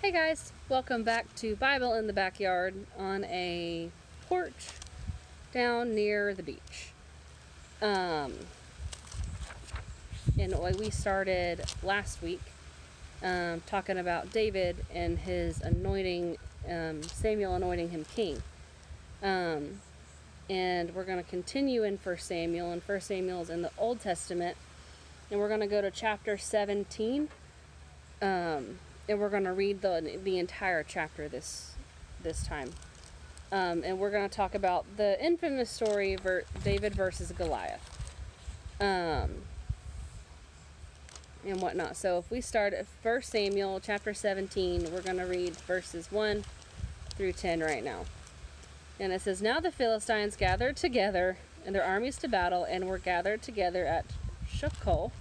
Hey guys, welcome back to Bible in the Backyard on a porch down near the beach. And we started last week talking about David and his anointing, Samuel anointing him king. And we're going to continue in 1 Samuel, and 1 Samuel is in the Old Testament, and we're going to go to chapter 17. And we're going to read the entire chapter this time. And we're going to talk about the infamous story of David versus Goliath. And whatnot. So if we start at 1 Samuel chapter 17, we're going to read verses 1 through 10 right now. And it says, "Now the Philistines gathered together in their armies to battle, and were gathered together at Shecol,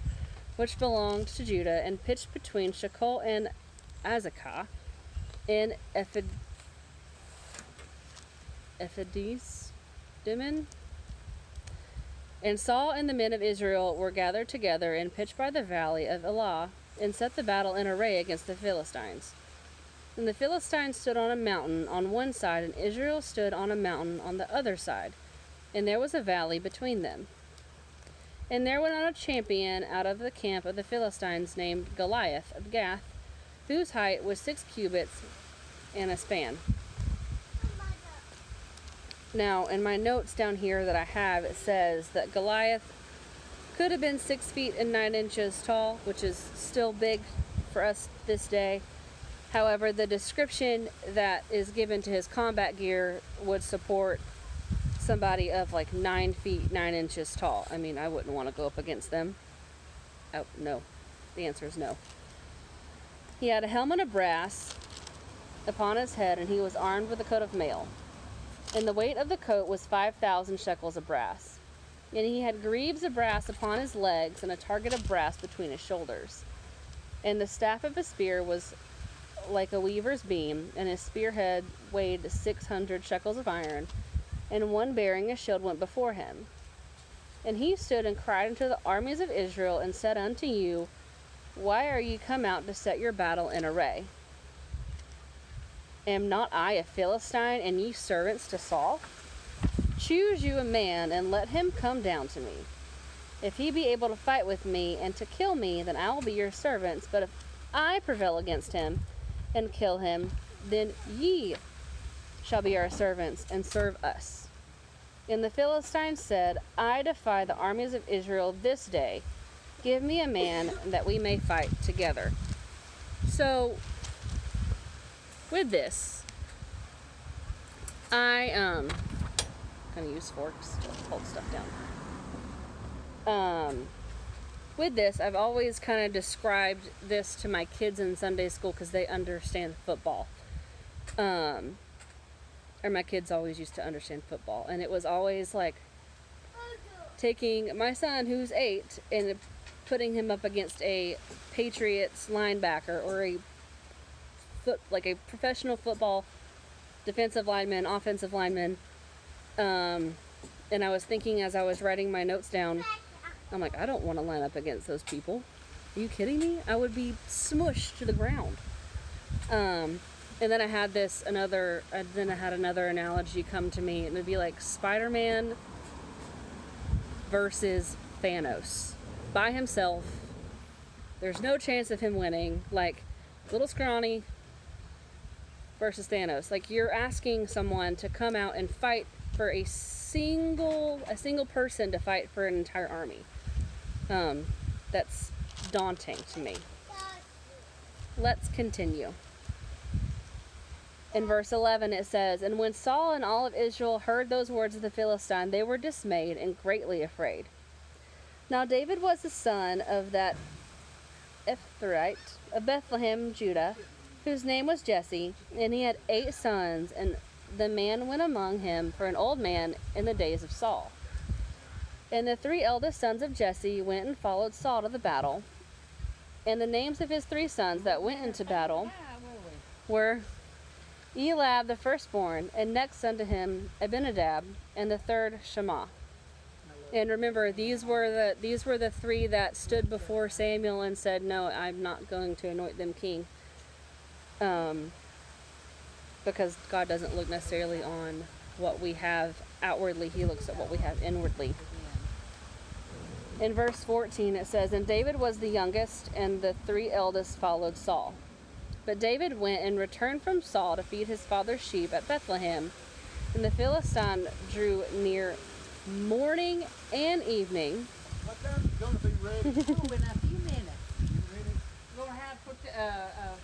which belonged to Judah, and pitched between Shecol and Azekah in Ephedis-Dimon. And Saul and the men of Israel were gathered together and pitched by the valley of Elah, and set the battle in array against the Philistines. And the Philistines stood on a mountain on one side, and Israel stood on a mountain on the other side, and there was a valley between them. And there went out a champion out of the camp of the Philistines named Goliath of Gath, whose height was 6 cubits and a span." Now, in my notes down here that I have, it says that Goliath could have been 6 feet and 9 inches tall, which is still big for us this day. However, the description that is given to his combat gear would support somebody of like 9 feet, 9 inches tall. I mean, I wouldn't want to go up against them. Oh, no. The answer is no. He had a helmet of brass upon his head, and he was armed with a coat of mail. And the weight of the coat was 5,000 shekels of brass. And he had greaves of brass upon his legs, and a target of brass between his shoulders. And the staff of his spear was like a weaver's beam, and his spearhead weighed 600 shekels of iron, and one bearing a shield went before him. And he stood and cried unto the armies of Israel, and said unto you, Why are ye come out to set your battle in array? Am not I a Philistine, and ye servants to Saul? Choose you a man, and let him come down to me. If he be able to fight with me, and to kill me, then I will be your servants. But if I prevail against him, and kill him, then ye shall be our servants, and serve us. And the Philistines said, I defy the armies of Israel this day. Give me a man, that we may fight together." So, with this, I kind of use forks to hold stuff down. With this, I've always kind of described this to my kids in Sunday school because they understand football. Or my kids always used to understand football, and it was always like taking my son, who's 8, and putting him up against a Patriots linebacker or a professional football defensive lineman, offensive lineman. And I was thinking as I was writing my notes down, I'm like, I don't want to line up against those people. Are you kidding me? I would be smushed to the ground. And then I had another analogy come to me, and it'd be like Spider-Man versus Thanos. By himself. There's no chance of him winning. Like, little scrawny versus Thanos. Like, you're asking someone to come out and fight for a single person to fight for an entire army. That's daunting to me. Let's continue. In verse 11 it says, "And when Saul and all of Israel heard those words of the Philistine, they were dismayed and greatly afraid. Now David was the son of that Ephraite of Bethlehem, Judah, whose name was Jesse, and he had 8 sons, and the man went among him for an old man in the days of Saul. And the 3 eldest sons of Jesse went and followed Saul to the battle. And the names of his 3 sons that went into battle were Eliab the firstborn, and next unto him Abinadab, and the third Shammah. And remember, these were the 3 that stood before Samuel and said, no, I'm not going to anoint them king. because God doesn't look necessarily on what we have outwardly. He looks at what we have inwardly. In verse 14 it says, "And David was the youngest, and the 3 eldest followed Saul. But David went and returned from Saul to feed his father's sheep at Bethlehem. And the Philistine drew near morning and evening." What time is it going to be ready? Oh, in a few minutes. Ready? We're going to have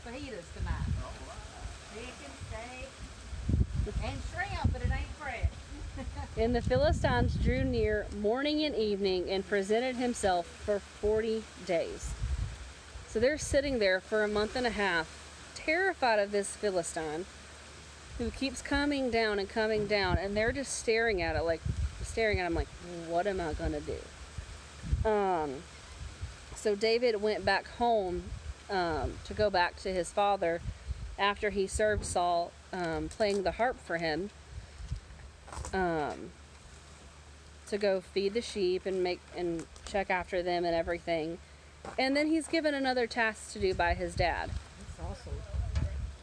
fajitas tonight. All right. Chicken, steak, and shrimp, but it ain't fresh. And the Philistines drew near morning and evening and presented himself for 40 days. So they're sitting there for a month and a half, terrified of this Philistine who keeps coming down, and they're just staring at him like, what am I gonna do? So David went back home to go back to his father after he served Saul, playing the harp for him, to go feed the sheep and check after them and everything. And then he's given another task to do by his dad. That's awesome.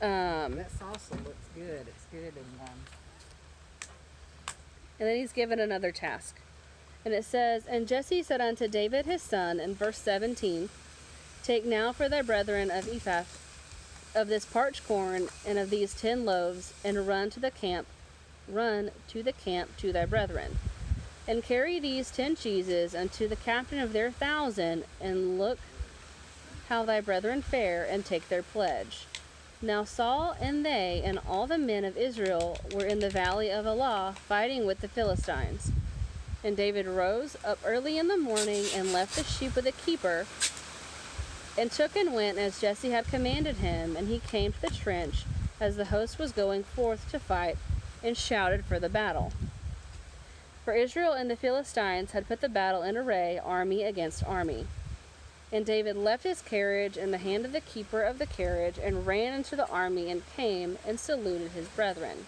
That salsa looks good. It's good And then he's given another task. And it says, "And Jesse said unto David his son," in verse 17, "Take now for thy brethren of Ephah of this parched corn and of these 10 loaves, and run to the camp to thy brethren. And carry these 10 cheeses unto the captain of their 1,000, and look how thy brethren fare, and take their pledge." Now Saul and they and all the men of Israel were in the valley of Elah, fighting with the Philistines. And David rose up early in the morning, and left the sheep with a keeper, and took and went as Jesse had commanded him. And he came to the trench as the host was going forth to fight, and shouted for the battle. For Israel and the Philistines had put the battle in array, army against army. And David left his carriage in the hand of the keeper of the carriage, and ran into the army, and came and saluted his brethren.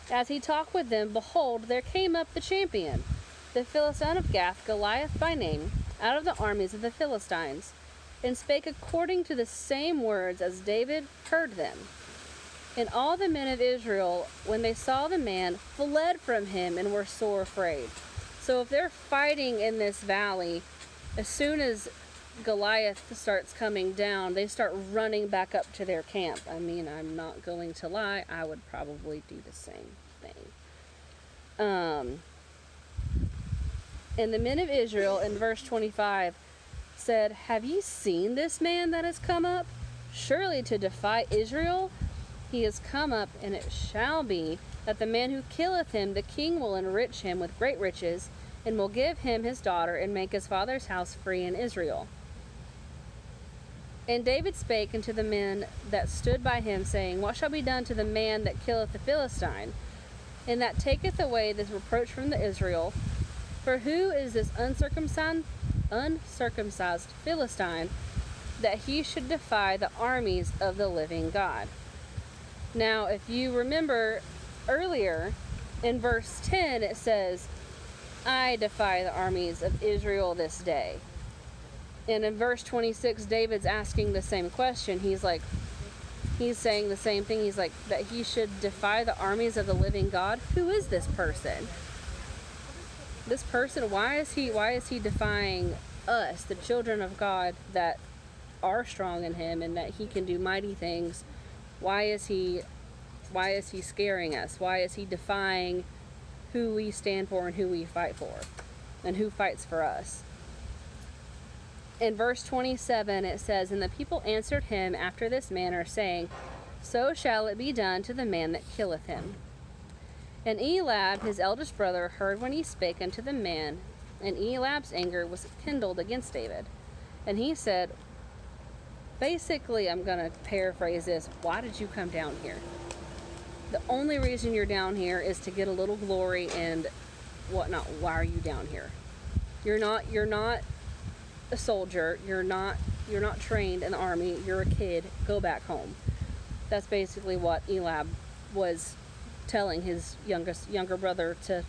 As he talked with them, behold, there came up the champion, the Philistine of Gath, Goliath by name, out of the armies of the Philistines, and spake according to the same words as David heard them. And all the men of Israel, when they saw the man, fled from him, and were sore afraid. So if they're fighting in this valley, as soon as Goliath starts coming down, they start running back up to their camp. I mean, I'm not going to lie, I would probably do the same thing. And the men of Israel, in verse 25, said, "Have ye seen this man that has come up? Surely to defy Israel? He is come up, and it shall be that the man who killeth him, the king will enrich him with great riches, and will give him his daughter, and make his father's house free in Israel." And David spake unto the men that stood by him, saying, "What shall be done to the man that killeth the Philistine, and that taketh away this reproach from the Israel? For who is this uncircumcised Philistine, that he should defy the armies of the living God?" Now, if you remember earlier, in verse 10, it says, "I defy the armies of Israel this day." And in verse 26, David's asking the same question. He's saying the same thing. He's like, that he should defy the armies of the living God. Who is this person? This person, why is he defying us, the children of God that are strong in him and that he can do mighty things? Why is he scaring us? Why is he defying who we stand for and who we fight for, and who fights for us? In verse 27 it says, "And the people answered him after this manner, saying, So shall it be done to the man that killeth him. And Eliab his eldest brother heard when he spake unto the man, and Eliab's anger was kindled against David. And he said," basically, I'm going to paraphrase this, "Why did you come down here? The only reason you're down here is to get a little glory and whatnot. Why are you down here? You're not a soldier. You're not trained in the army. You're a kid. Go back home." That's basically what Eliab was telling his younger brother to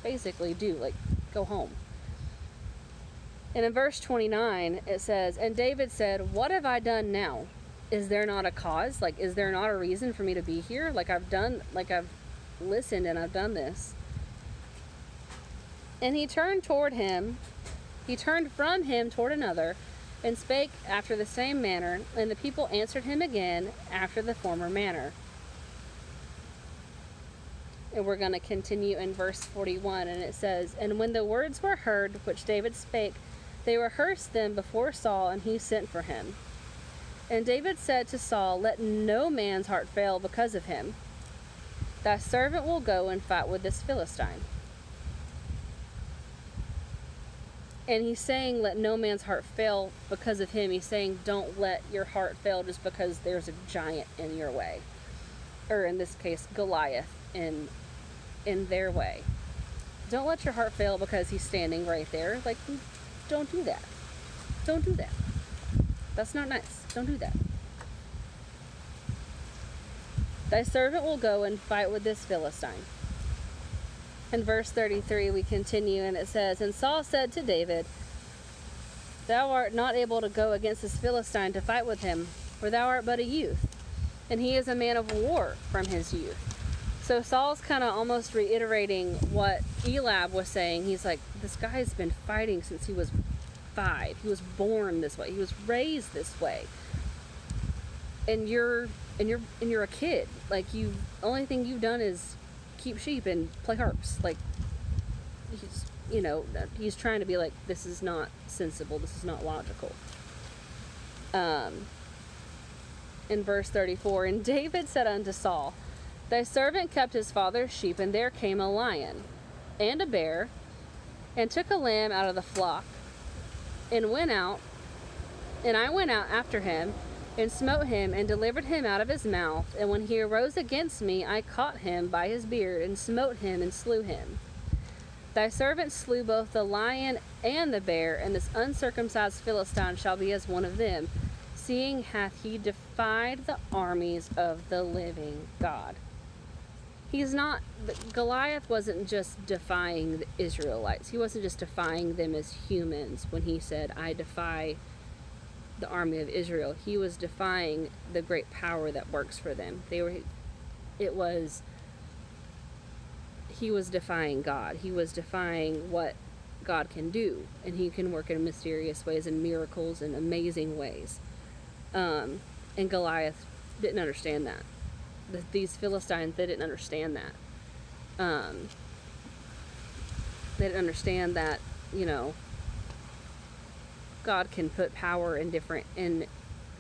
basically do, like, go home. And in verse 29 it says, "And David said, What have I done now? is there not a cause? Like, is there not a reason for me to be here? Like, I've listened and I've done this. And he turned from him toward another, and spake after the same manner, and the people answered him again after the former manner. And we're going to continue in verse 41, and it says, And when the words were heard which David spake, they rehearsed them before Saul, and he sent for him. And David said to Saul, Let no man's heart fail because of him. Thy servant will go and fight with this Philistine. And he's saying, let no man's heart fail because of him. He's saying, don't let your heart fail just because there's a giant in your way. Or in this case, Goliath in their way. Don't let your heart fail because he's standing right there. Like, don't do that. Don't do that. That's not nice. Don't do that. Thy servant will go and fight with this Philistine. In verse 33 we continue, and it says, And Saul said to David, Thou art not able to go against this Philistine to fight with him, for thou art but a youth, and he is a man of war from his youth. So Saul's kind of almost reiterating what Eliab was saying. He's like, this guy's been fighting since he was 5. He was born this way. He was raised this way. And you're a kid. Like, only thing you've done is keep sheep and play harps. Like, he's trying to be like, this is not sensible, this is not logical. In verse 34, And David said unto Saul, Thy servant kept his father's sheep, and there came a lion and a bear, and took a lamb out of the flock, and I went out after him, and smote him, and delivered him out of his mouth. And when he arose against me, I caught him by his beard, and smote him, and slew him. Thy servant slew both the lion and the bear, and this uncircumcised Philistine shall be as one of them, seeing hath he defied the armies of the living God. Goliath wasn't just defying the Israelites. He wasn't just defying them as humans when he said, I defy the army of Israel. He was defying the great power that works for them. He was defying God. He was defying what God can do, and he can work in mysterious ways and miracles and amazing ways. And Goliath didn't understand that. These Philistines, they didn't understand that. They didn't understand that, God can put power in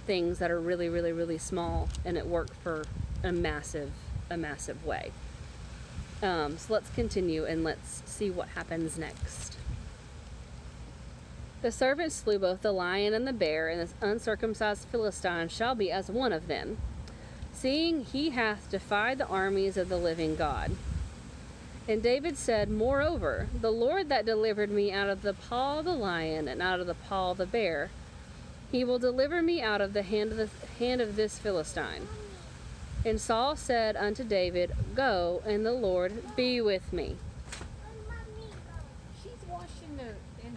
things that are really, really, really small, and it worked for a massive way. So let's continue and let's see what happens next. The servant slew both the lion and the bear, and this uncircumcised Philistine shall be as one of them, seeing he hath defied the armies of the living God. And David said, Moreover, the Lord that delivered me out of the paw of the lion and out of the paw of the bear, he will deliver me out of the hand of this Philistine. And Saul said unto David, Go, and the Lord be with me.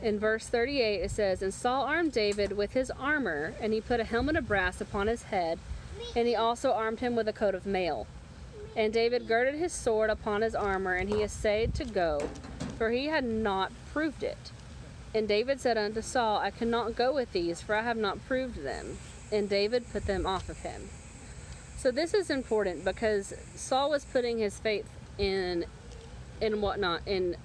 In verse 38 it says, And Saul armed David with his armor, and he put a helmet of brass upon his head, and he also armed him with a coat of mail. And David girded his sword upon his armor, and he essayed to go, for he had not proved it. And David said unto Saul, I cannot go with these, for I have not proved them. And David put them off of him. So this is important because Saul was putting his faith in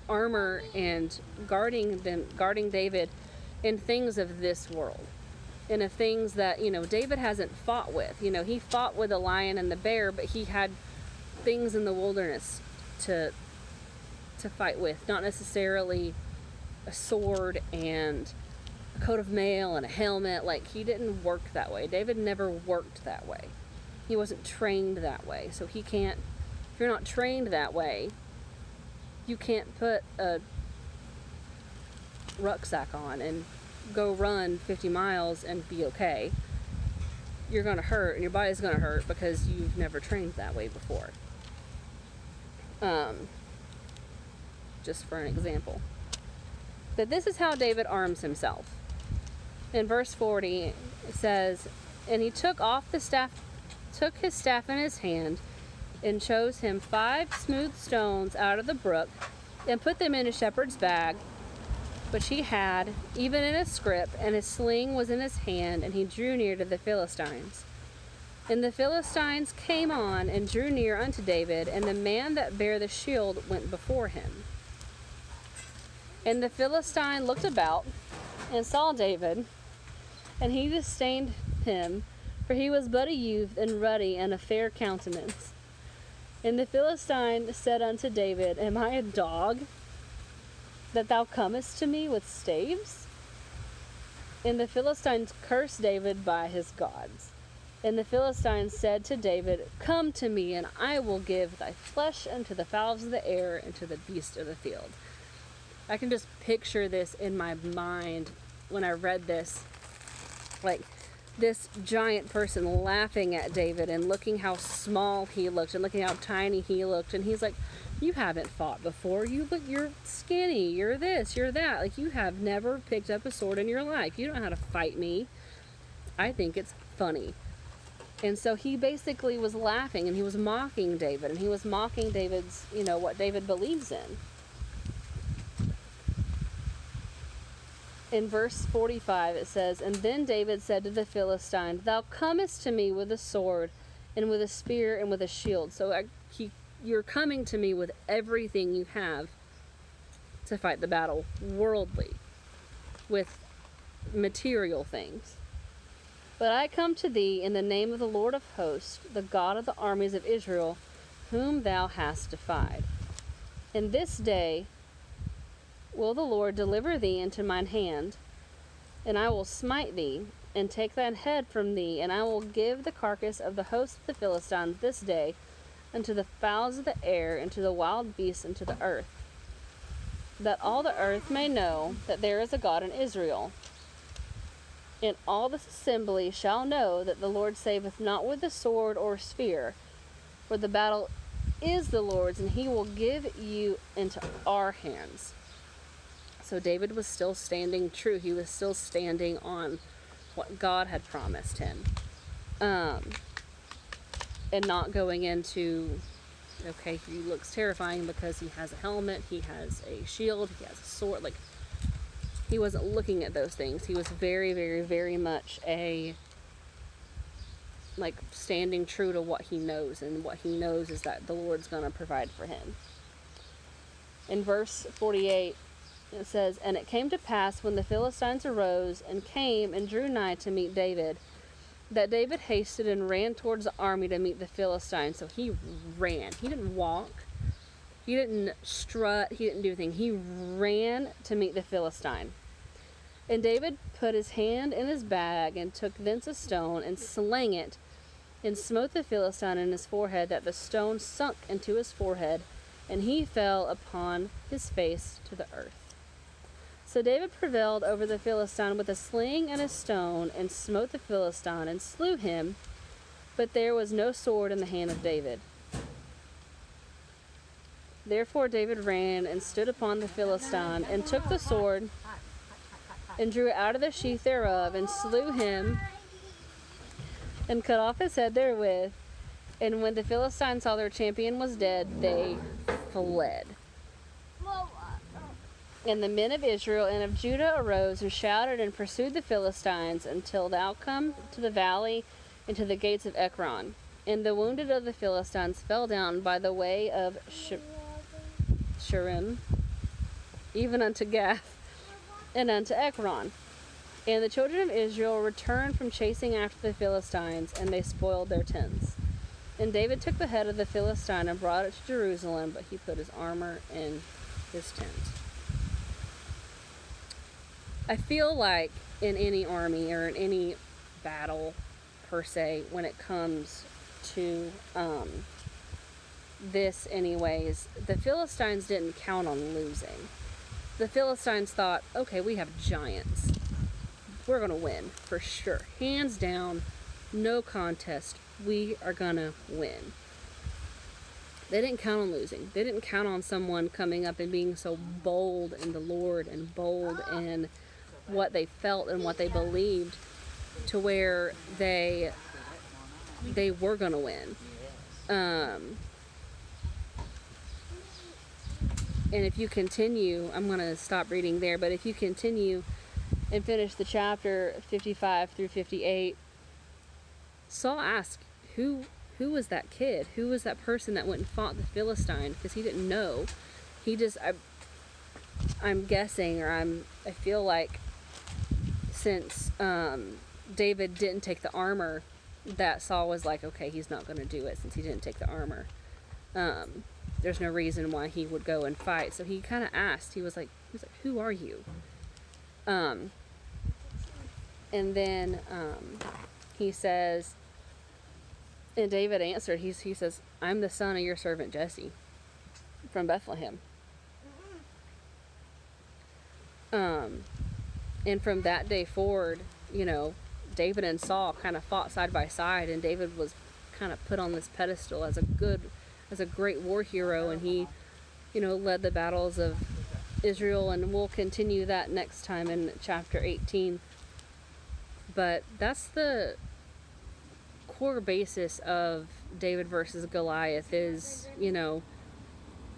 armor and guarding David in things of this world. And of things that, David hasn't fought with. He fought with the lion and the bear, but he had things in the wilderness to fight with, not necessarily a sword and a coat of mail and a helmet. Like, he didn't work that way. David never worked that way. He wasn't trained that way. So if you're not trained that way, you can't put a rucksack on and go run 50 miles and be okay. You're going to hurt, and your body's going to hurt because you've never trained that way before. Just for an example. But this is how David arms himself. In verse 40, it says, And he took his staff in his hand, and chose him 5 smooth stones out of the brook, and put them in a shepherd's bag, which he had, even in a scrip, and his sling was in his hand, and he drew near to the Philistines. And the Philistines came on and drew near unto David, and the man that bare the shield went before him. And the Philistine looked about, and saw David, and he disdained him, for he was but a youth, and ruddy, and a fair countenance. And the Philistine said unto David, Am I a dog, that thou comest to me with staves? And the Philistines cursed David by his gods. And the Philistines said to David, Come to me, and I will give thy flesh unto the fowls of the air, and to the beasts of the field. I can just picture this in my mind when I read this. Like, this giant person laughing at David and looking how small he looked and looking how tiny he looked. And he's like, you haven't fought before. You're skinny. You're this, you're that. Like, you have never picked up a sword in your life. You don't know how to fight me. I think it's funny. And so he basically was laughing, and he was mocking David, and he was mocking David's, what David believes in. In verse 45 it says, And then David said to the Philistine, Thou comest to me with a sword, and with a spear, and with a shield. So you're coming to me with everything you have to fight the battle, worldly, with material things. But I come to thee in the name of the Lord of hosts, the God of the armies of Israel, whom thou hast defied. And this day will the Lord deliver thee into mine hand, and I will smite thee, and take thine head from thee, and I will give the carcass of the host of the Philistines this day unto the fowls of the air, and to the wild beasts, and to the earth, that all the earth may know that there is a God in Israel. And all this assembly shall know that the Lord saveth not with the sword or spear, for the battle is the Lord's, and he will give you into our hands. So David was still standing true. He was still standing on what God had promised him. And not going into, okay, he looks terrifying because he has a helmet, he has a shield, he has a sword. Like, he wasn't looking at those things. He was very, very, very much standing true to what he knows. And what he knows is that the Lord's going to provide for him. In verse 48, it says, And it came to pass, when the Philistines arose and came and drew nigh to meet David, that David hasted and ran towards the army to meet the Philistines. So he ran. He didn't walk. He didn't strut. He didn't do anything. He ran to meet the Philistine. And David put his hand in his bag, and took thence a stone, and slang it, and smote the Philistine in his forehead, that the stone sunk into his forehead, and he fell upon his face to the earth. So David prevailed over the Philistine with a sling and a stone, and smote the Philistine, and slew him, but there was no sword in the hand of David. Therefore David ran and stood upon the Philistine, and took the sword, and drew it out of the sheath thereof, and slew him, and cut off his head therewith. And when the Philistines saw their champion was dead, they fled. And the men of Israel and of Judah arose and shouted and pursued the Philistines until thou come to the valley and to the gates of Ekron. And the wounded of the Philistines fell down by the way of Sharim, even unto Gath, and unto Ekron. And the children of Israel returned from chasing after the Philistines, and they spoiled their tents. And David took the head of the Philistine and brought it to Jerusalem, but he put his armor in his tent. I feel like in any army or in any battle, per se, when it comes to this anyways, the Philistines didn't count on losing. The Philistines thought, okay, we have giants. We're going to win, for sure. Hands down, no contest. We are going to win. They didn't count on losing. They didn't count on someone coming up and being so bold in the Lord and bold in what they felt and what they believed. to where they were gonna win. And if you continue, I'm gonna stop reading there, but if you continue and finish the chapter 55 through 58, Saul asked, who was that kid? Who was that person that went and fought the Philistine? Because he didn't know. He just, I'm guessing, or I feel like since David didn't take the armor, that Saul was like, okay, he's not going to do it since he didn't take the armor. There's no reason why he would go and fight. So he kind of asked. He was like, who are you? And then he says, and David answered, he says, I'm the son of your servant Jesse from Bethlehem. And from that day forward, you know, David and Saul kind of fought side by side, and David was kind of put on this pedestal as a great war hero, and he, you know, led the battles of Israel, and we'll continue that next time in chapter 18. But that's the core basis of David versus Goliath is, you know,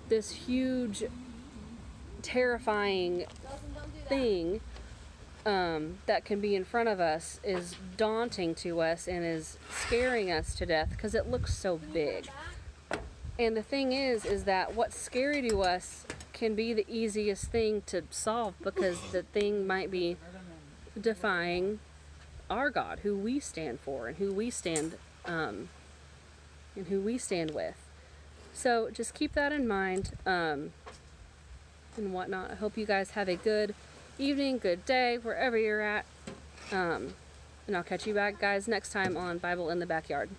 this huge, terrifying thing that can be in front of us is daunting to us and is scaring us to death because it looks so big. And the thing is that what's scary to us can be the easiest thing to solve because the thing might be defying our God, who we stand for and who we stand with. So just keep that in mind and whatnot. I hope you guys have a good evening, good day, wherever you're at. And I'll catch you back, guys, next time on Bible in the Backyard.